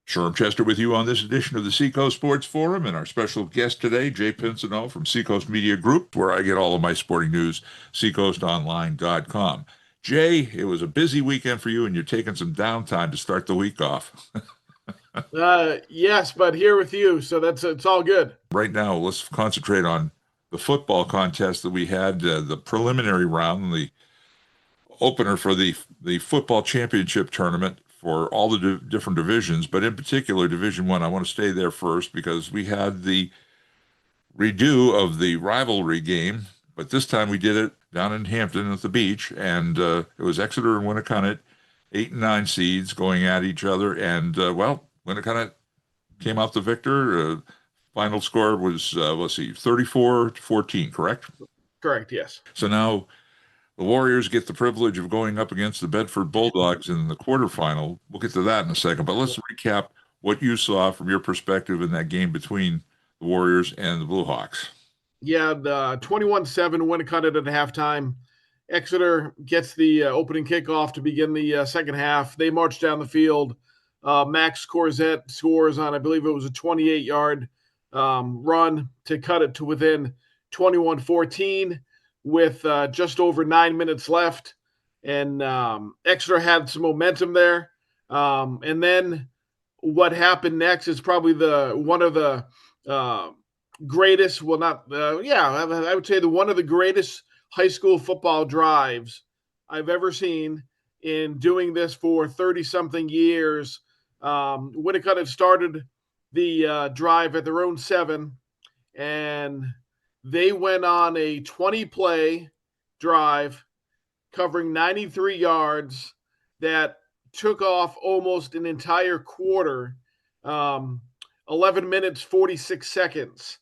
Sherm Chester with you on this edition of the Seacoast Sports Forum, and our special guest today, Jay Pinsonault from Seacoast Media Group, where I get all of my sporting news, seacoastonline.com. Jay, it was a busy weekend for you, and you're taking some downtime to start the week off. Yes, but here with you, so it's all good. Right now, let's concentrate on the football contest that we had, the preliminary round, the opener for the football championship tournament for all the different divisions, but in particular, Division One. I want to stay there first because we had the redo of the rivalry game, but this time we did it down in Hampton at the beach, and it was Exeter and Winnacunnet, 8 and 9 seeds going at each other, and Winnacunnet came out the victor. Final score was 34-14, correct? Correct, yes. So now the Warriors get the privilege of going up against the Bedford Bulldogs in the quarterfinal. We'll get to that in a second, but let's recap what you saw from your perspective in that game between the Warriors and the Blue Hawks. Yeah, the 21-7 Winnacunnet at halftime. Exeter gets the opening kickoff to begin the second half. They march down the field. Max Corzette scores on, I believe it was a 28-yard run to cut it to within 21-14. With just over 9 minutes left, and Exeter had some momentum there. And then what happened next is probably one of the greatest, well, not, I would say one of the greatest high school football drives I've ever seen in doing this for 30-something years. Winnacunnet started the drive at their own 7, and they went on a 20-play drive covering 93 yards that took off almost an entire quarter, 11 minutes, 46 seconds.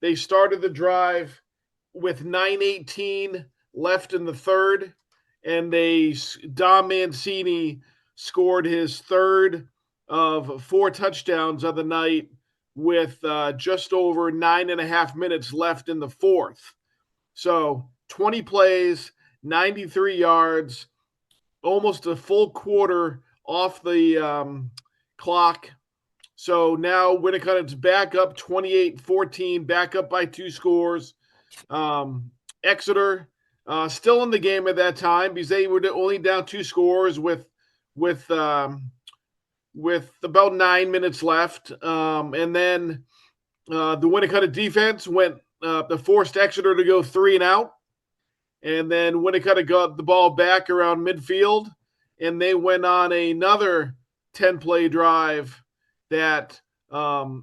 They started the drive with 9:18 left in the third, and Dom Mancini scored his third of 4 touchdowns of the night with just over 9.5 minutes left in the fourth. So 20 plays, 93 yards, almost a full quarter off the clock. So now Winnacunnet's back up 28-14, back up by 2 scores. Exeter still in the game at that time because they were only down 2 scores with about 9 minutes left. And then the Winnacunnet defense forced Exeter to go 3 and out. And then Winnacunnet got the ball back around midfield, and they went on another 10-play drive that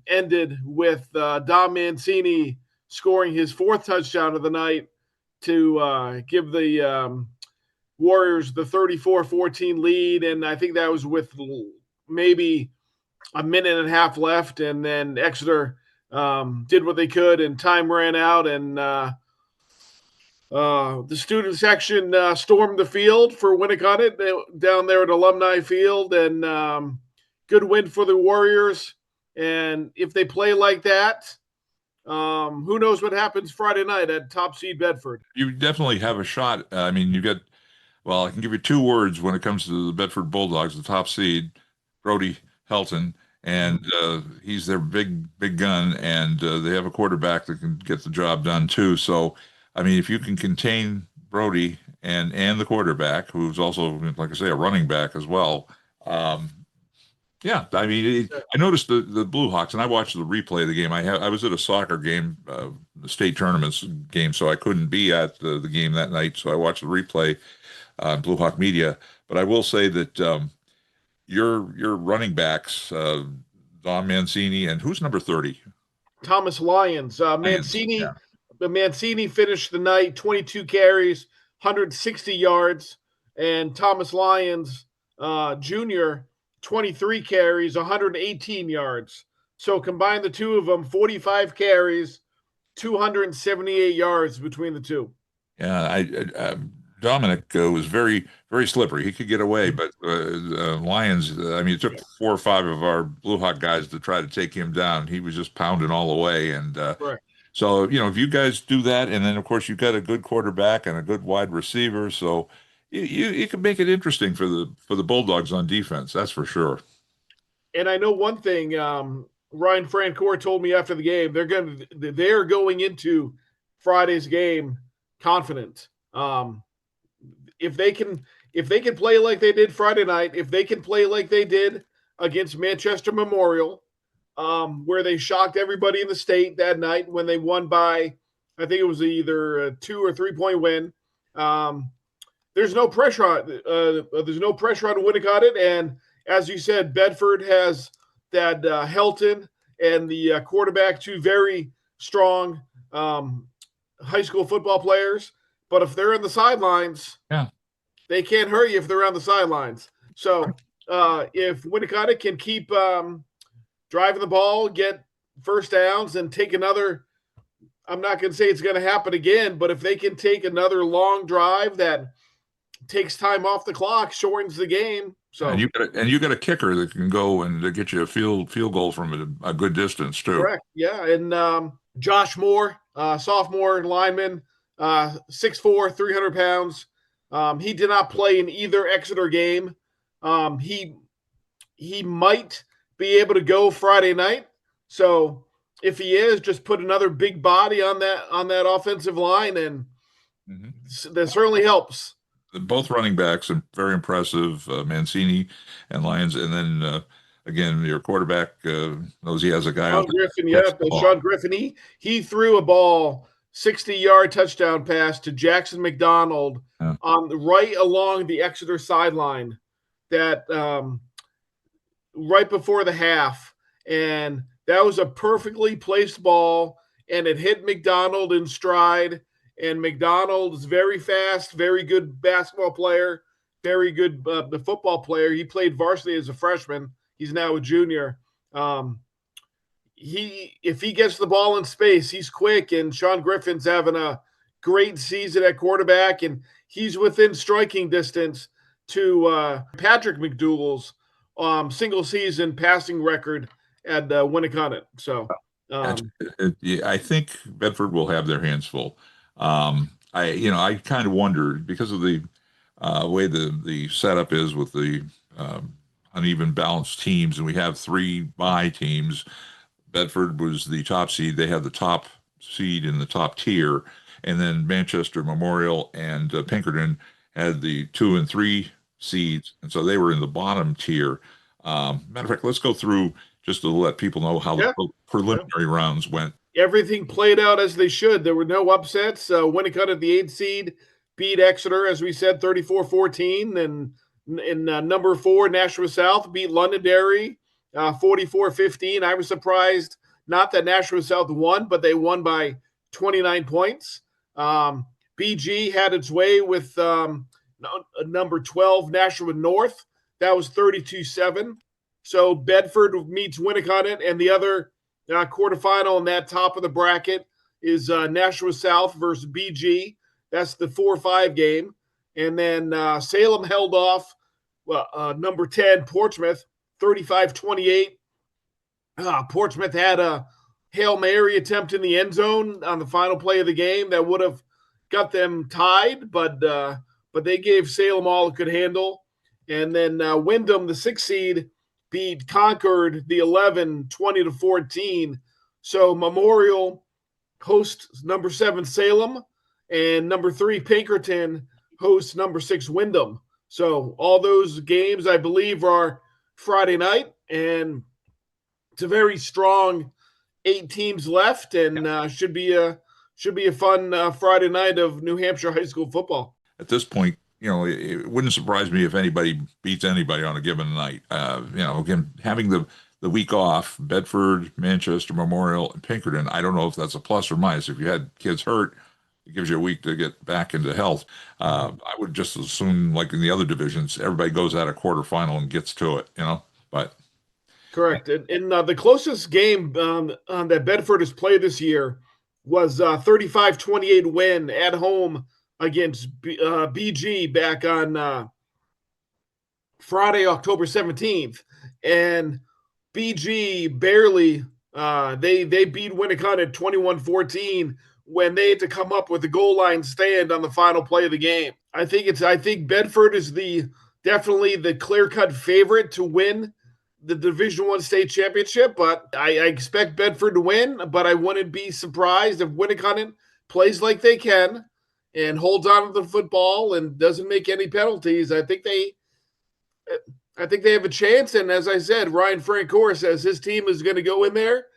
ended with Dom Mancini scoring his 4th touchdown of the night to give the Warriors the 34-14 lead. And I think that was with maybe a minute and a half left, and then Exeter did what they could, and time ran out, and the student section stormed the field for Winnacunnet down there at Alumni Field, and good win for the Warriors. And if they play like that, who knows what happens Friday night at top seed Bedford. You definitely have a shot. I mean, I can give you 2 words when it comes to the Bedford Bulldogs, the top seed, Brody Helton, and he's their big gun, and they have a quarterback that can get the job done too. So, I mean, if you can contain Brody and the quarterback, who's also, like I say, a running back as well. Yeah, I mean, I noticed the Blue Hawks, and I watched the replay of the game. I was at a soccer game, the state tournaments game, so I couldn't be at the game that night. So I watched the replay on Blue Hawk Media. But I will say that your running backs, Don Mancini, and who's number 30? Thomas Lyons. Mancini. Yeah. Mancini finished the night 22 carries, 160 yards, and Thomas Lyons Jr. 23 carries, 118 yards. So combine the two of them, 45 carries, 278 yards between the two. Yeah, Dominic was very, very slippery. He could get away, but Lyons, I mean, it took 4 or 5 of our Blue Hawk guys to try to take him down. He was just pounding all the way. And so, if you guys do that, and then, of course, you've got a good quarterback and a good wide receiver, so you can make it interesting for the Bulldogs on defense. That's for sure. And I know one thing. Ryan Francoeur told me after the game they're going into Friday's game confident. If they can play like they did Friday night, if they can play like they did against Manchester Memorial, where they shocked everybody in the state that night when they won by, I think it was either a 2 or 3 point win. There's no pressure on Winnacunnet, and as you said, Bedford has that Helton and the quarterback, two very strong high school football players. But if they're on the sidelines, Yeah. they can't hurt you if they're on the sidelines. So if Winnacunnet can keep driving the ball, get first downs, and take another, I'm not going to say it's going to happen again, but if they can take another long drive that takes time off the clock, shortens the game. So And you got a kicker that can go and get you a field goal from a good distance too. Correct. Yeah, and Josh Moore, sophomore lineman, 6'4", 300 pounds. He did not play in either Exeter game. He might be able to go Friday night. So if he is, just put another big body on that offensive line, and that certainly helps. Both running backs are very impressive, Mancini and Lyons, and then again your quarterback knows he has a guy Sean out Griffin, there. Sean Griffin. He threw a ball 60-yard touchdown pass to Jackson McDonald right along the Exeter sideline, that right before the half, and that was a perfectly placed ball, and it hit McDonald in stride. And McDonald is very fast, very good basketball player, very good the football player. He played varsity as a freshman. He's now a junior. If he gets the ball in space, he's quick, and Sean Griffin's having a great season at quarterback, and he's within striking distance to Patrick McDougal's single season passing record at Winnacunnet. So I think Bedford will have their hands full. I kind of wonder because of the way the setup is with the uneven balanced teams, and we have 3 bye teams. Bedford was the top seed; they had the top seed in the top tier, and then Manchester Memorial and Pinkerton had the 2 and 3 seeds, and so they were in the bottom tier. Matter of fact, let's go through just to let people know how the preliminary rounds went. Everything played out as they should. There were no upsets. Winnacunnet, the 8th seed, beat Exeter, as we said, 34-14. And in number 4, Nashua South beat Londonderry 44-15. I was surprised not that Nashua South won, but they won by 29 points. BG had its way with number 12, Nashua North. That was 32-7. So Bedford meets Winnacunnet, and the other quarterfinal in that top of the bracket is Nashua South versus BG. That's the 4-5 game. And then Salem held off number 10, Portsmouth, 35-28. Portsmouth had a Hail Mary attempt in the end zone on the final play of the game that would have got them tied, but they gave Salem all it could handle. And then Wyndham, the 6th seed, beat Concord, the 11, 20-14. So Memorial hosts number 7 Salem, and number 3 Pinkerton hosts number 6 Wyndham. So all those games, I believe, are Friday night, and it's a very strong 8 teams left, and should be a fun Friday night of New Hampshire high school football. At this point, it wouldn't surprise me if anybody beats anybody on a given night. Again, having the week off, Bedford, Manchester, Memorial, and Pinkerton, I don't know if that's a plus or minus. If you had kids hurt, it gives you a week to get back into health. I would just assume, like in the other divisions, everybody goes out a quarterfinal and gets to it, but. Correct. And the closest game that Bedford has played this year was 35-28 win at home against BG back on Friday, October 17th. And BG barely, they beat Winnacunnet 21-14 when they had to come up with the goal line stand on the final play of the game. I think Bedford is definitely the clear-cut favorite to win the Division I state championship, but I expect Bedford to win, but I wouldn't be surprised if Winnacunnet plays like they can and holds on to the football and doesn't make any penalties. I think they have a chance. And as I said, Ryan Francoeur says his team is going to go in there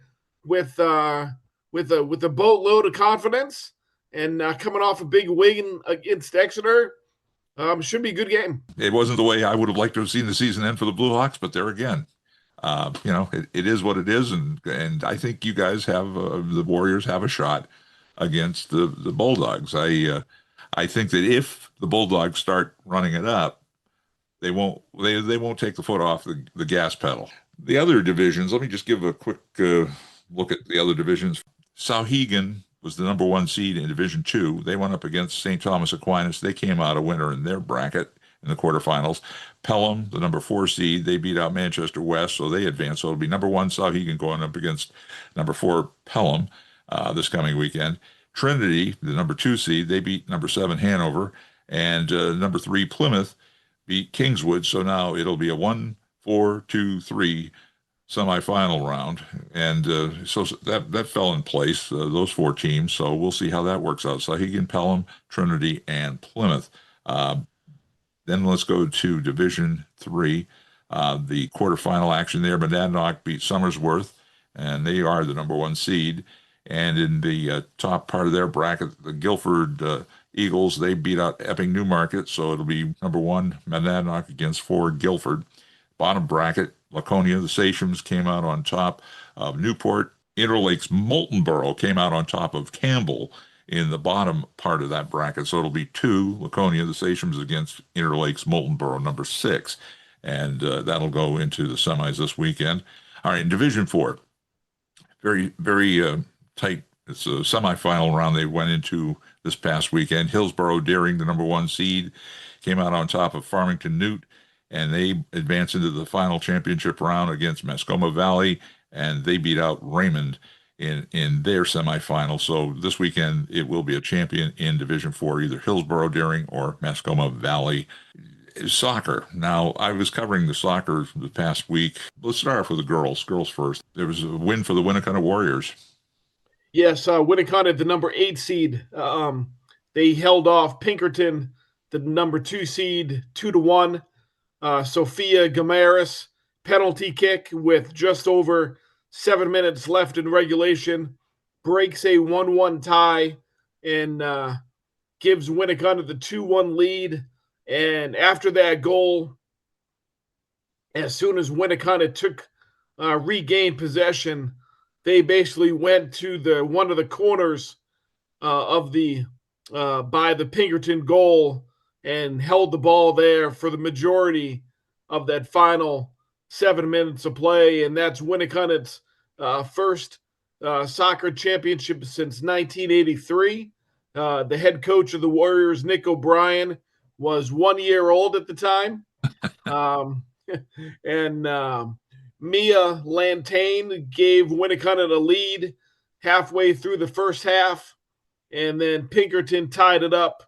with a boatload of confidence and coming off a big win against Exeter. Should be a good game. It wasn't the way I would have liked to have seen the season end for the Blue Hawks, but there again, it is what it is, and I think you guys have the Warriors have a shot against the Bulldogs. I think that if the Bulldogs start running it up, they won't take the foot off the gas pedal. The other divisions, let me just give a quick look at the other divisions. Sauhegan was the number 1 seed in Division 2. They went up against St. Thomas Aquinas. They came out a winner in their bracket in the quarterfinals. Pelham, the number 4 seed, they beat out Manchester West, so they advanced. So it'll be number 1 Sauhegan going up against number 4 Pelham this coming weekend. Trinity, the number 2 seed, they beat number 7 Hanover, and number 3 Plymouth beat Kingswood. So now it'll be a 1-4-2-3 semifinal round, and so that fell in place, those 4 teams. So we'll see how that works out. Sauhegan, Pelham, Trinity, and Plymouth. Then let's go to Division 3, the quarterfinal action there. Monadnock beat Somersworth, and they are the number 1 seed. And in the top part of their bracket, the Guilford Eagles, they beat out Epping Newmarket, so it'll be number 1 Monadnock against 4 Guilford. Bottom bracket, Laconia, the Sachem's came out on top of Newport. Interlakes Moultonborough came out on top of Campbell in the bottom part of that bracket. So it'll be 2 Laconia, the Sachem's against Interlakes Moultonborough, number 6. And that'll go into the semis this weekend. All right, in Division 4, very, very tight. It's a semifinal round they went into this past weekend. Hillsborough Deering, the number 1 seed, came out on top of Farmington Newt, and they advanced into the final championship round against Mascoma Valley, and they beat out Raymond in their semifinal. So this weekend it will be a champion in Division 4, either Hillsborough Deering or Mascoma Valley. Soccer. Now, I was covering the soccer the past week. Let's start off with the girls. Girls first. There was a win for the Winnacunnet Warriors. Yes, Winnacunnet, the number 8 seed. They held off Pinkerton, the number 2 seed, 2-1. Sophia Gamaris, penalty kick with just over 7 minutes left in regulation, breaks a 1-1 tie and gives Winnacunnet the 2-1 lead. And after that goal, as soon as Winnacunnet regained possession, they basically went to one of the corners of by the Pinkerton goal and held the ball there for the majority of that final 7 minutes of play. And that's Winnacunnet's first soccer championship since 1983. The head coach of the Warriors, Nick O'Brien, was 1 year old at the time. And Mia Lantane gave Winnacunnet a lead halfway through the first half, and then Pinkerton tied it up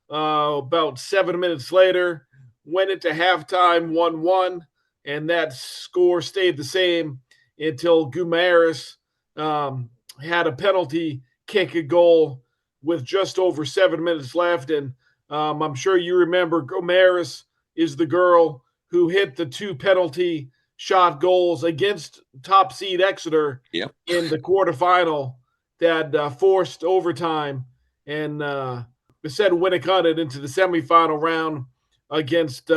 about 7 minutes later, went into halftime 1-1, and that score stayed the same until Gumaris had a penalty kick a goal with just over 7 minutes left. And I'm sure you remember Gumaris is the girl who hit the 2 penalty shot goals against top seed Exeter in the quarterfinal that forced overtime and sent Winnacunnet into the semifinal round against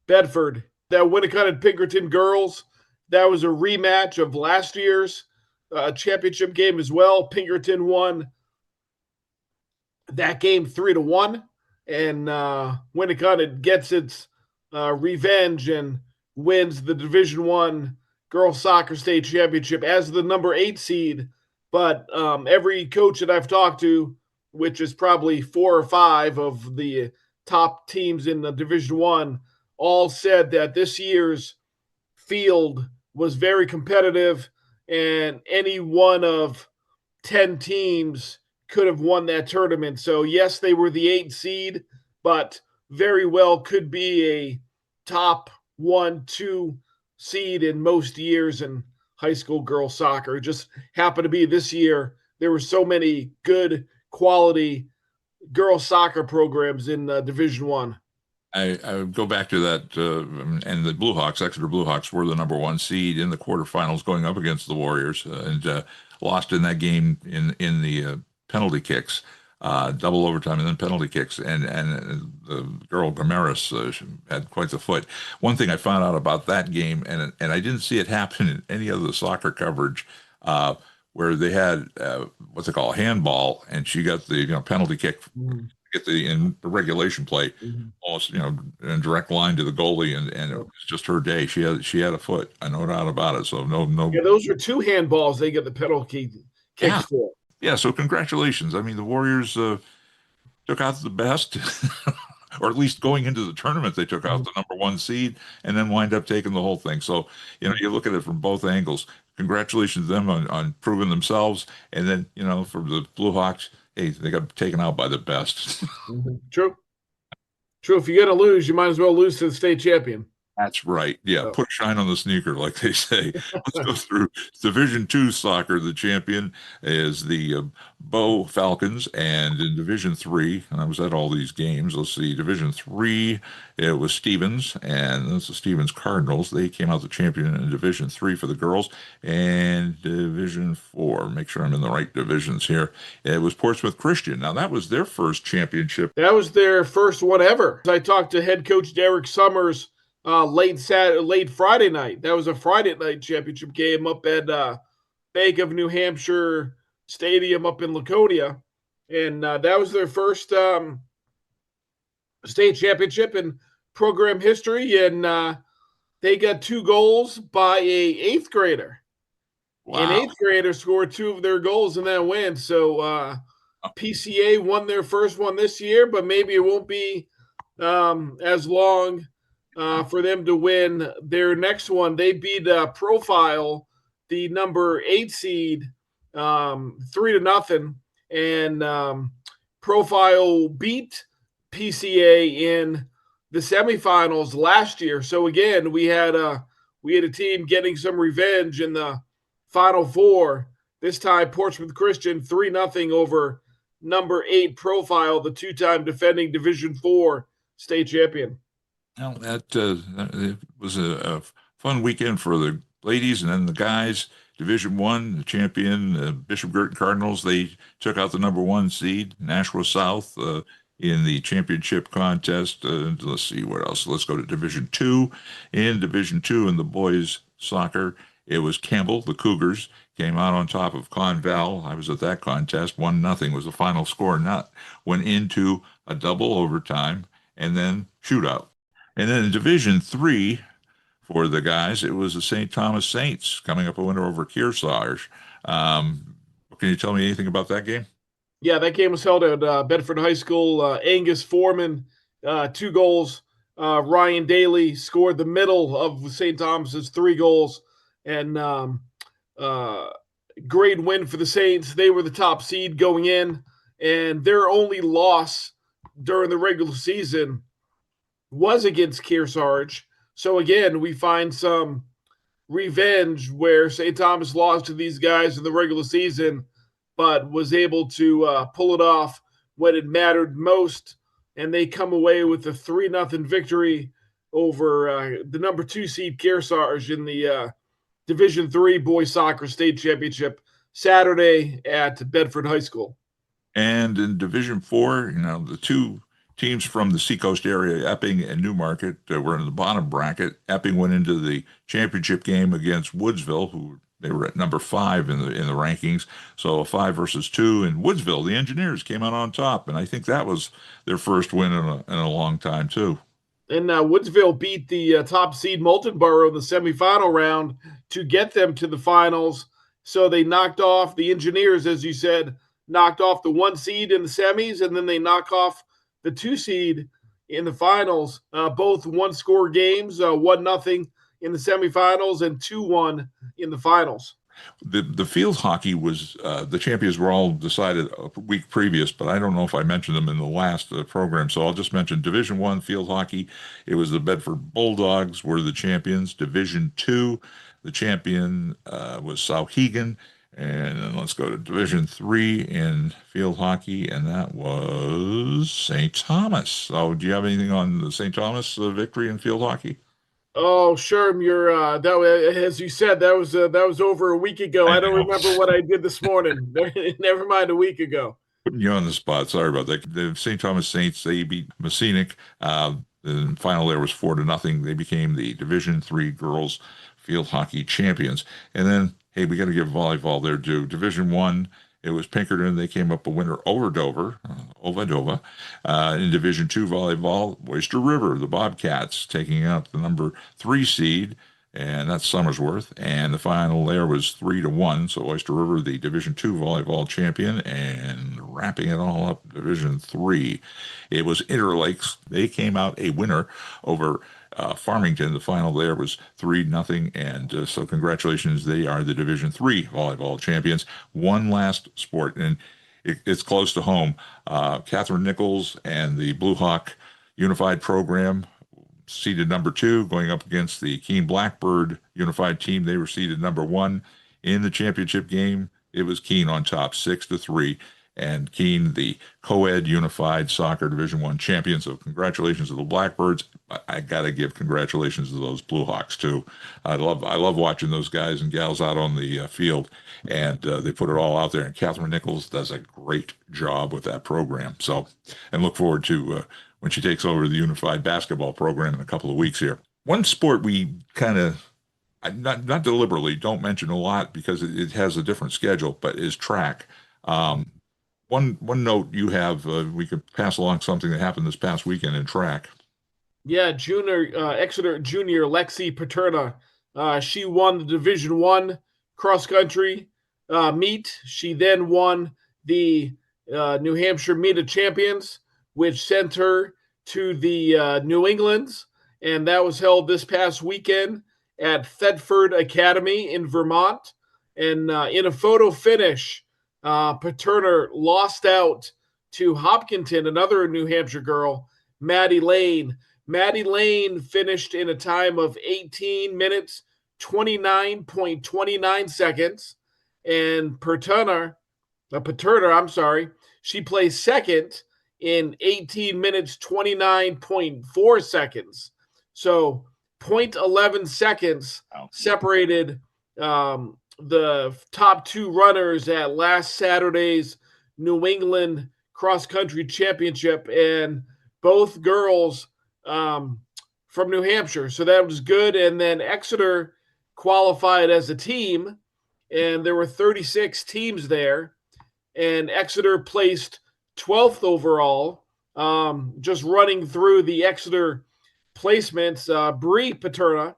Bedford. That Winnacunnet Pinkerton girls, that was a rematch of last year's championship game as well. Pinkerton won that game 3-1, and Winnacunnet gets its revenge and wins the Division I girls soccer state championship as the number 8 seed. But every coach that I've talked to, which is probably 4 or 5 of the top teams in the Division I, all said that this year's field was very competitive and any one of 10 teams could have won that tournament. So yes, they were the 8 seed, but very well could be a top 1-2 seed in most years in high school girls soccer. It just happened to be this year there were so many good quality girls soccer programs in Division One. I would go back to that, and the Exeter Blue Hawks were the number one seed in the quarterfinals going up against the Warriors, and lost in that game in the penalty kicks, double overtime and then penalty kicks, and the girl Gamaris had quite the foot. One thing I found out about that game, and I didn't see it happen in any other soccer coverage, where they had what's it called, handball, and she got the penalty kick, get the in regulation play, almost in direct line to the goalie, and it was just her day. She had a foot, no doubt about it. So no. Yeah, those are two handballs they get the penalty kicks Yeah, for. yeah. So congratulations. I mean, the Warriors took out the best, or at least going into the tournament, they took out the number one seed, and then wind up taking the whole thing. So you look at it from both angles. Congratulations to them on proving themselves, and then for the Blue Hawks, hey, they got taken out by the best. True. If you're going to lose, you might as well lose to the state champion. That's right. Yeah, put shine on the sneaker, like they say. Let's go through Division Two soccer. The champion is the Bow Falcons, and in Division Three, and I was at all these games. Let's see, Division Three, it was Stevens, and that's the Stevens Cardinals. They came out the champion in Division Three for the girls, and Division Four. Make sure I'm in the right divisions here. It was Portsmouth Christian. Now that was their first championship. That was their first one ever. I talked to head coach Derek Summers late Friday night. That was a Friday night championship game up at Bank of New Hampshire Stadium up in Laconia, and that was their first state championship in program history. And they got 2 goals by a 8th grader. Wow. An 8th grader scored 2 of their goals in that win. So PCA won their first one this year, but maybe it won't be as long for them to win their next one. They beat Profile, the number 8 seed, 3-0, and Profile beat PCA in the semifinals last year. So again, we had a team getting some revenge in the Final Four. This time, Portsmouth Christian 3-0 over number 8 Profile, the 2-time defending Division 4 state champion. Well, that was a fun weekend for the ladies, and then the guys. Division One, the champion Bishop Girton Cardinals. They took out the number 1 seed, Nashua South, in the championship contest. Let's see what else. Let's go to Division Two. In Division Two, in the boys soccer, it was Campbell. The Cougars came out on top of Conval. I was at that contest. 1-0 was the final score. Went into a double overtime and then shootout. And then in Division Three, for the guys, it was the St. Thomas Saints coming up a winner over Kearsarge. Can you tell me anything about that game? Yeah, that game was held at Bedford High School. Angus Foreman, 2 goals. Ryan Daly scored the middle of St. Thomas's 3 goals. And great win for the Saints. They were the top seed going in, and their only loss during the regular season was against Kearsarge. So again, we find some revenge where St. Thomas lost to these guys in the regular season, but was able to pull it off when it mattered most, and they come away with a 3-0 victory over the number 2 seed Kearsarge in the Division III boys soccer state championship Saturday at Bedford High School. And in Division 4, the 2 teams from the Seacoast area, Epping and Newmarket, were in the bottom bracket. Epping went into the championship game against Woodsville, who they were at number 5 in the rankings. So a 5-2 in Woodsville. The Engineers came out on top, and I think that was their first win in a long time too. And Woodsville beat the top seed Moultonborough in the semifinal round to get them to the finals. So they knocked off the Engineers, as you said, knocked off the 1 seed in the semis, and then they knock off the 2 seed in the finals. Both 1-score games, 1-0 in the semifinals and 2-1 in the finals. The field hockey was the champions were all decided a week previous, but I don't know if I mentioned them in the last program, so I'll just mention Division One field hockey. It was the Bedford Bulldogs were the champions. Division Two, the champion was Sauhegan, and then let's go to Division Three in field hockey, and that was St. Thomas. So, do you have anything on the St. Thomas victory in field hockey? Oh, Sherm, you're as you said, that was over a week ago. I I don't know. remember what I did this morning. Never mind a week ago. Putting you on the spot. Sorry about that. The St. Thomas Saints, they beat Messinic. The final there was 4-0. They became the Division Three girls field hockey champions. And then, hey, we got to give volleyball their due. Division One, it was Pinkerton. They came up a winner over Dover, Ovadova. In Division Two volleyball, Oyster River, the Bobcats, taking out the number 3 seed, and that's Somersworth. And the final there was 3-1. So Oyster River, the Division Two volleyball champion, and wrapping it all up, Division Three, it was Interlakes. They came out a winner over Farmington. The final there was 3-0, and so congratulations, they are the Division Three volleyball champions. One last sport, and it's close to home. Catherine Nichols and the Blue Hawk Unified Program seeded number 2, going up against the Keene Blackbird Unified Team. They were seeded number 1 in the championship game. It was Keene on top, 6-3, and Keene, the co-ed Unified Soccer Division One champion. So congratulations to the Blackbirds. I got to give congratulations to those Blue Hawks too. I love watching those guys and gals out on the field, and they put it all out there. And Catherine Nichols does a great job with that program. So, and look forward to when she takes over the unified basketball program in a couple of weeks here. One sport we kind of not deliberately don't mention a lot because it has a different schedule, but is track. One note you have, we could pass along something that happened this past weekend in track. Yeah, junior Exeter junior Lexi Paterna. She won the Division One cross country meet. She then won the New Hampshire Meet of Champions, which sent her to the New Englands, and that was held this past weekend at Thetford Academy in Vermont. And in a photo finish, Paterna lost out to Hopkinton, another New Hampshire girl, Maddie Lane. Maddie Lane finished in a time of 18 minutes, 29.29 seconds. And Paterna, she placed second in 18 minutes, 29.4 seconds. So 0.11 seconds separated the top 2 runners at last Saturday's New England Cross Country Championship, and both girls from New Hampshire. So that was good. And then Exeter qualified as a team, and there were 36 teams there, and Exeter placed 12th overall. Just running through the Exeter placements, Bree Paterna,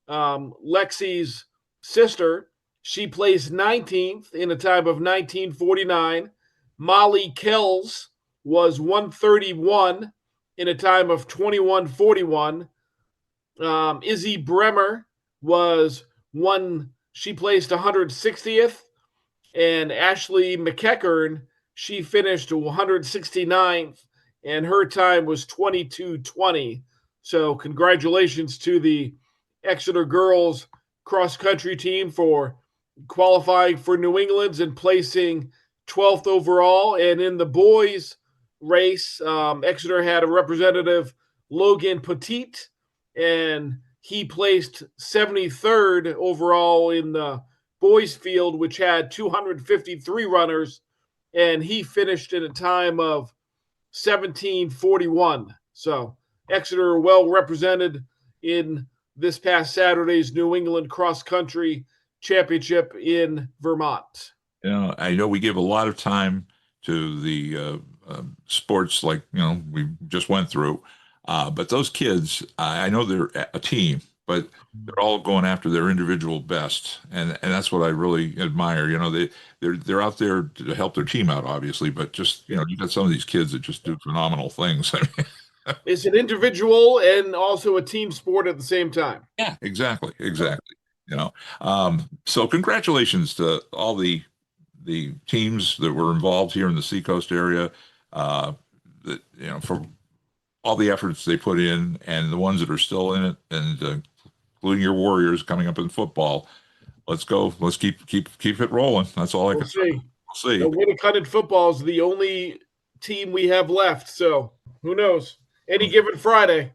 Lexi's sister, she placed 19th in a time of 19:49. Molly Kells was 131 in a time of 21:41. Izzy Bremer was she placed 160th. And Ashley McEachern, she finished 169th, and her time was 22:20. So congratulations to the Exeter girls cross country team for qualifying for New England's and placing 12th overall. And in the boys race, Exeter had a representative, Logan Petit, and he placed 73rd overall in the boys field, which had 253 runners, and he finished in a time of 17:41. So Exeter well represented in this past Saturday's New England Cross Country Championship in Vermont. I know we give a lot of time to the sports like we just went through, but those kids, I know they're a team, but they're all going after their individual best, and that's what I really admire. They're out there to help their team out, obviously, but just you got some of these kids that just do phenomenal things. It's an individual and also a team sport at the same time. Yeah, exactly. you know. So congratulations to all the teams that were involved here in the Seacoast area, that, for all the efforts they put in, and the ones that are still in it, and including your Warriors coming up in football. Let's go. Let's keep it rolling. That's all I We'll can say. see. We'll The see. Winnacunnet football is the only team we have left, so who knows? Any given Friday.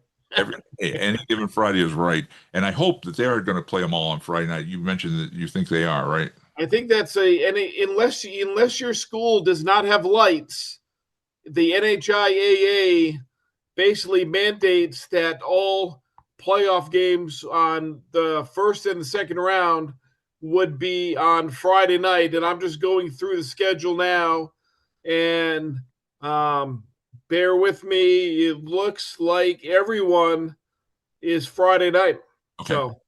Any given Friday is right, and I hope that they are going to play them all on Friday night. You mentioned that you think they are, right? I think that's unless your school does not have lights, the NHIAA basically mandates that all playoff games on the first and the second round would be on Friday night. And I'm just going through the schedule now, and bear with me. It looks like everyone is Friday night. Okay. So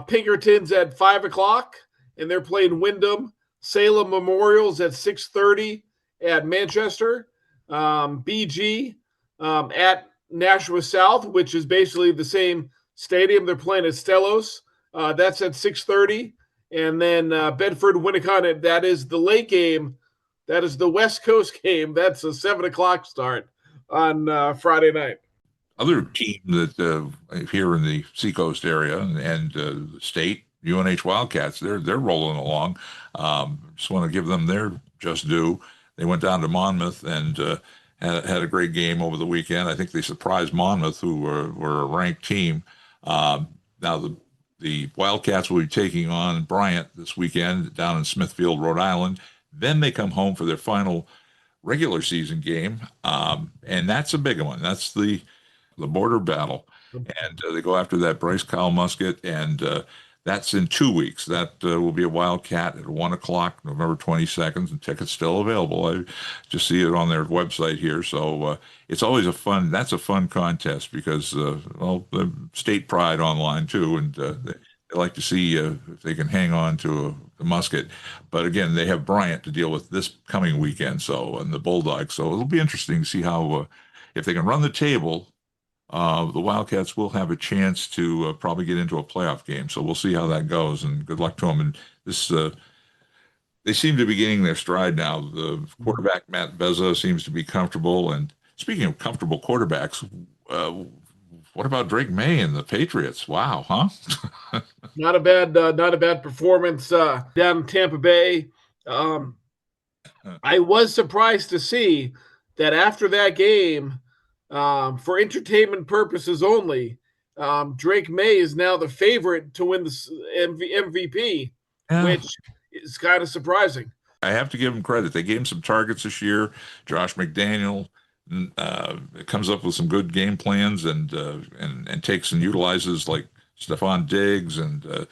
Pinkerton's at 5 o'clock, and they're playing Wyndham. Salem Memorial's at 6:30 at Manchester. BG at Nashua South, which is basically the same stadium. They're playing at Stellos. That's at 6:30, and then Bedford-Winnacunnet. That is the late game. That is the West Coast game. That's a 7 o'clock start on Friday night. Other team that here in the Seacoast area and the state, UNH Wildcats, they're rolling along. Just want to give them their just due. They went down to Monmouth and had a great game over the weekend. I think they surprised Monmouth, who were a ranked team. Now the Wildcats will be taking on Bryant this weekend down in Smithfield, Rhode Island. Then they come home for their final regular season game, and that's a big one. That's the border battle, and they go after that Bryce Kyle musket, and that's in 2 weeks. That will be a Wildcat at 1 o'clock, November 22nd, and tickets still available. I just see it on their website here, so it's always that's a fun contest because the state pride online too, and they like to see if they can hang on to a musket. But again, they have Bryant to deal with this coming weekend, and the Bulldogs. So it'll be interesting to see how if they can run the table. The Wildcats will have a chance to probably get into a playoff game. So we'll see how that goes, and good luck to them. And they seem to be getting their stride now. The quarterback, Matt Beza, seems to be comfortable. And speaking of comfortable quarterbacks, what about Drake May and the Patriots? Wow, huh? Not a bad performance down in Tampa Bay. I was surprised to see that after that game, for entertainment purposes only, Drake May is now the favorite to win the MVP, Yeah. which is kind of surprising. I have to give him credit. They gave him some targets this year. Josh McDaniel comes up with some good game plans and takes and utilizes like Stephon Diggs and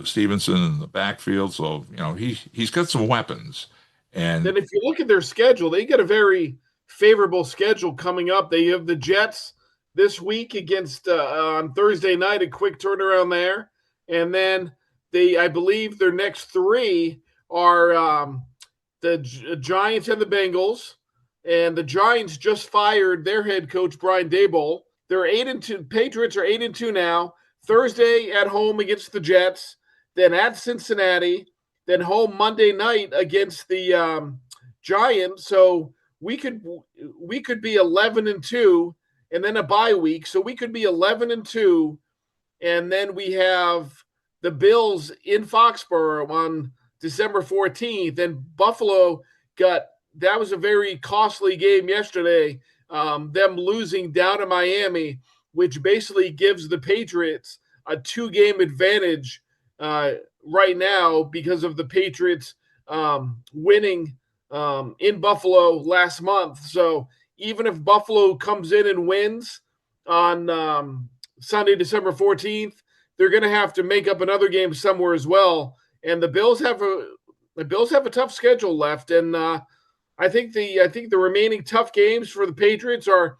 Stevenson in the backfield. So he's got some weapons. And Then if you look at their schedule, they get a very favorable schedule coming up. They have the Jets this week against on Thursday night, a quick turnaround there, and then I believe their next three are the Giants and the Bengals, and the Giants just fired their head coach Brian Daboll. They're 8-2. Patriots are 8-2 now. Thursday at home against the Jets, then at Cincinnati, then home Monday night against the Giants. So we could be 11-2 and then a bye week. So we could be 11-2, and then we have the Bills in Foxborough on December 14th. And Buffalo that was a very costly game yesterday. Them losing down in Miami, which basically gives the Patriots a 2-game advantage right now because of the Patriots winning in Buffalo last month. So even if Buffalo comes in and wins on Sunday, December 14th, they're going to have to make up another game somewhere as well. And the Bills have a tough schedule left, and I think the remaining tough games for the Patriots are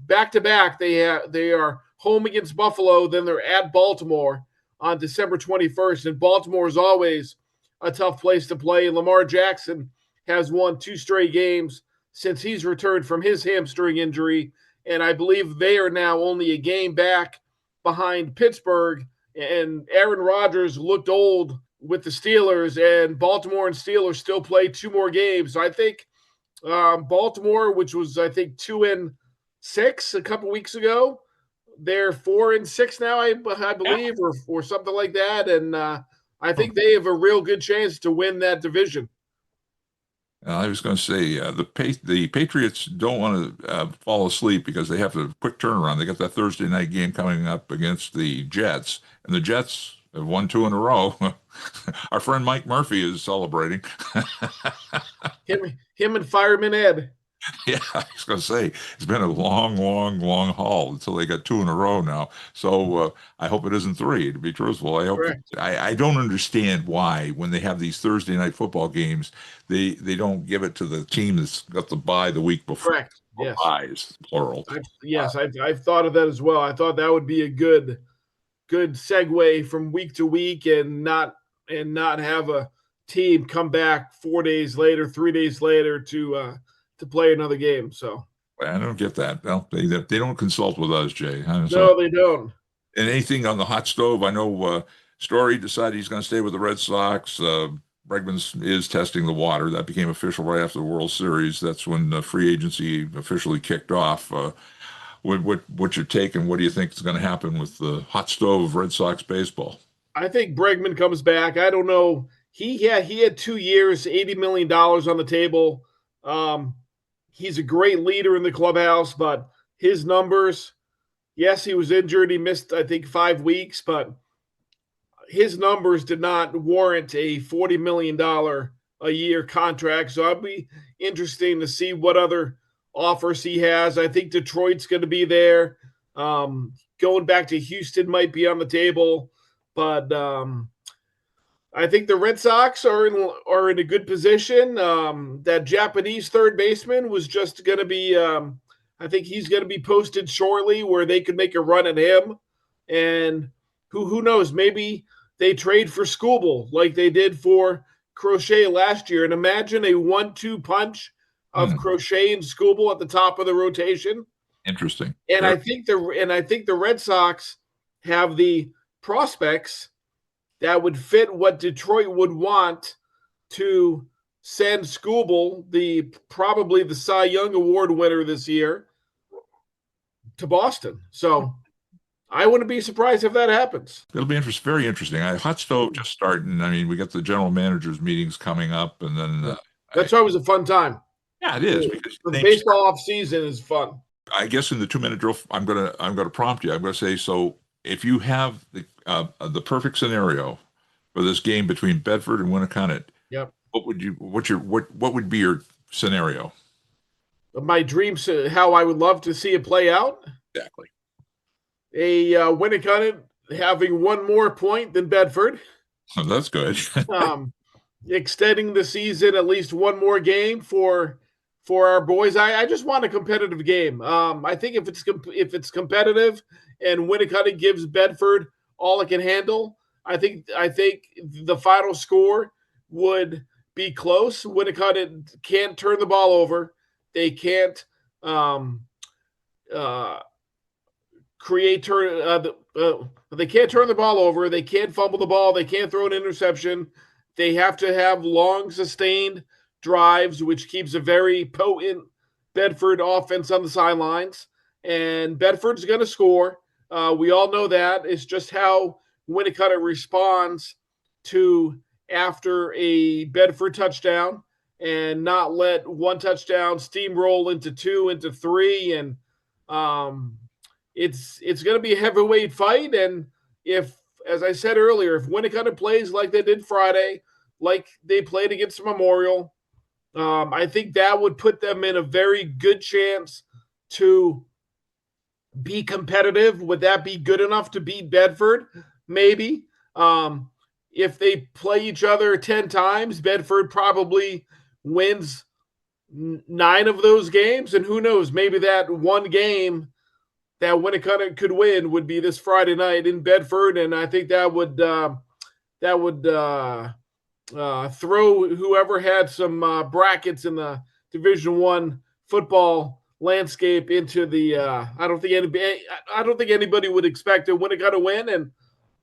back to back. They are home against Buffalo, then they're at Baltimore on December 21st. And Baltimore is always a tough place to play. Lamar Jackson has won 2 straight games since he's returned from his hamstring injury, and I believe they are now only a game back behind Pittsburgh and Aaron Rodgers looked old with the Steelers, and Baltimore and Steelers still play 2 more games. So I think Baltimore, which was I think 2-6 a couple weeks ago, they're 4-6 now, I believe, or something like that. And I think they have a real good chance to win that division. I was going to say the Patriots don't want to fall asleep because they have a quick turnaround. They got that Thursday night game coming up against the Jets, and the Jets have won 2 in a row. Our friend Mike Murphy is celebrating. him and Fireman Ed. Yeah, I was going to say it's been a long, long, long haul until they got 2 in a row now. So I hope it isn't 3. To be truthful, I hope. I don't understand why when they have these Thursday night football games, they don't give it to the team that's got the bye the week before. Correct. Yes. Buys plural. I've thought of that as well. I thought that would be a good segue from week to week, and not have a team come back 4 days later, 3 days later to play another game. So I don't get that. No, they don't consult with us, Jay. No, they don't. And anything on the hot stove? I know Story decided he's going to stay with the Red Sox. Bregman is testing the water. That became official right after the World Series. That's when the free agency officially kicked off. What's your take, and what do you think is going to happen with the hot stove of Red Sox baseball? I think Bregman comes back. I don't know. He had 2 years, $80 million on the table. He's a great leader in the clubhouse, but his numbers, yes, he was injured. He missed, I think, 5 weeks, but his numbers did not warrant a $40 million a year contract. So I'll be interesting to see what other offers he has. I think Detroit's going to be there. Going back to Houston might be on the table, but I think the Red Sox are in a good position. That Japanese third baseman was just going to be, I think he's going to be posted shortly where they could make a run at him. And who knows, maybe they trade for Skubal like they did for Crochet last year. And imagine a 1-2 punch of Crochet and Skubal at the top of the rotation. Interesting. And I think the Red Sox have the prospects that would fit what Detroit would want to send Skubal, probably the Cy Young Award winner this year, to Boston. So I wouldn't be surprised if that happens. It'll be very interesting. Hot stove just starting. I mean, we got the general managers meetings coming up, and then that's always a fun time. Yeah, it is. Because the baseball off season is fun. I guess in the 2-minute drill, I'm gonna prompt you. I'm gonna say, so if you have the perfect scenario for this game between Bedford and Winnacunnet, yep, what would be your scenario? My dreams, how I would love to see it play out. Exactly. A Winnacunnet having 1 more point than Bedford. Oh, that's good. Extending the season at least 1 more game for our boys. I just want a competitive game. I think if it's competitive and Winnacunnet gives Bedford all it can handle, I think the final score would be close. Winnacunnet can't turn the ball over. They can't they can't turn the ball over. They can't fumble the ball. They can't throw an interception. They have to have long, sustained drives, which keeps a very potent Bedford offense on the sidelines. And Bedford's going to score. We all know that. It's just how Winnacunnet responds to after a Bedford touchdown and not let 1 touchdown steamroll into 2, into 3. And it's going to be a heavyweight fight. And if, as I said earlier, if Winnacunnet plays like they did Friday, like they played against Memorial, I think that would put them in a very good chance to be competitive. Would that be good enough to beat Bedford? Maybe. If they play each other 10 times, Bedford probably wins 9 of those games. And who knows, maybe that one game that Winnacunnet could win would be this Friday night in Bedford. And I think that would throw whoever had some brackets in the Division I football landscape into the I don't think anybody would expect a Winnacunnet win, and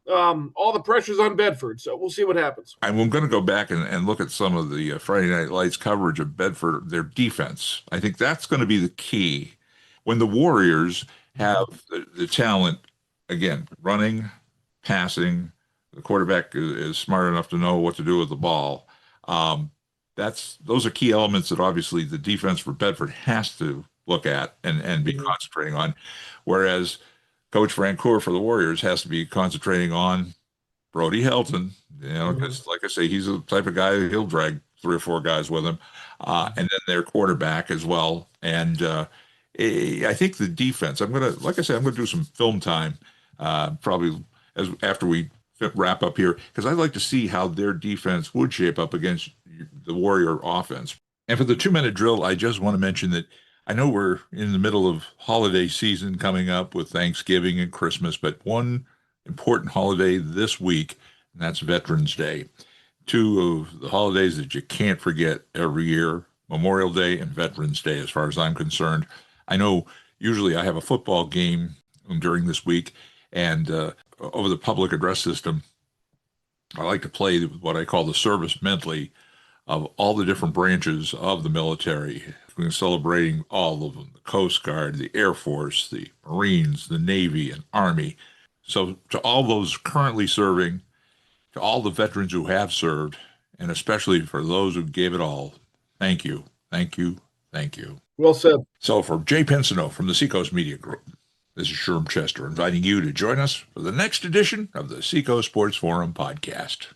all the pressure's on Bedford, so we'll see what happens. I'm going to go back and look at some of the Friday Night Lights coverage of Bedford, their defense. I think that's going to be the key. When the Warriors have the talent, again, running, passing, the quarterback is smart enough to know what to do with the ball. Those are key elements that obviously the defense for Bedford has to look at and be concentrating on. Whereas Coach Francoeur for the Warriors has to be concentrating on Brody Helton, because like I say, he's the type of guy he'll drag 3 or 4 guys with him, and then their quarterback as well. And I think the defense. I'm gonna do some film time, probably after we wrap up here, because I'd like to see how their defense would shape up against the Warrior offense. And for the 2-minute drill, I just want to mention that I know we're in the middle of holiday season coming up with Thanksgiving and Christmas, but one important holiday this week, and that's Veterans Day. 2 of the holidays that you can't forget every year, Memorial Day and Veterans Day, as far as I'm concerned. I know usually I have a football game during this week, and over the public address system, I like to play what I call the service medley of all the different branches of the military. We're celebrating all of them: the Coast Guard, the Air Force, the Marines, the Navy, and Army. So to all those currently serving, to all the veterans who have served, and especially for those who gave it all, thank you, thank you, thank you. Well said. So for Jay Pinsonault from the Seacoast Media Group, this is Sherm Chester inviting you to join us for the next edition of the Seacoast Sports Forum podcast.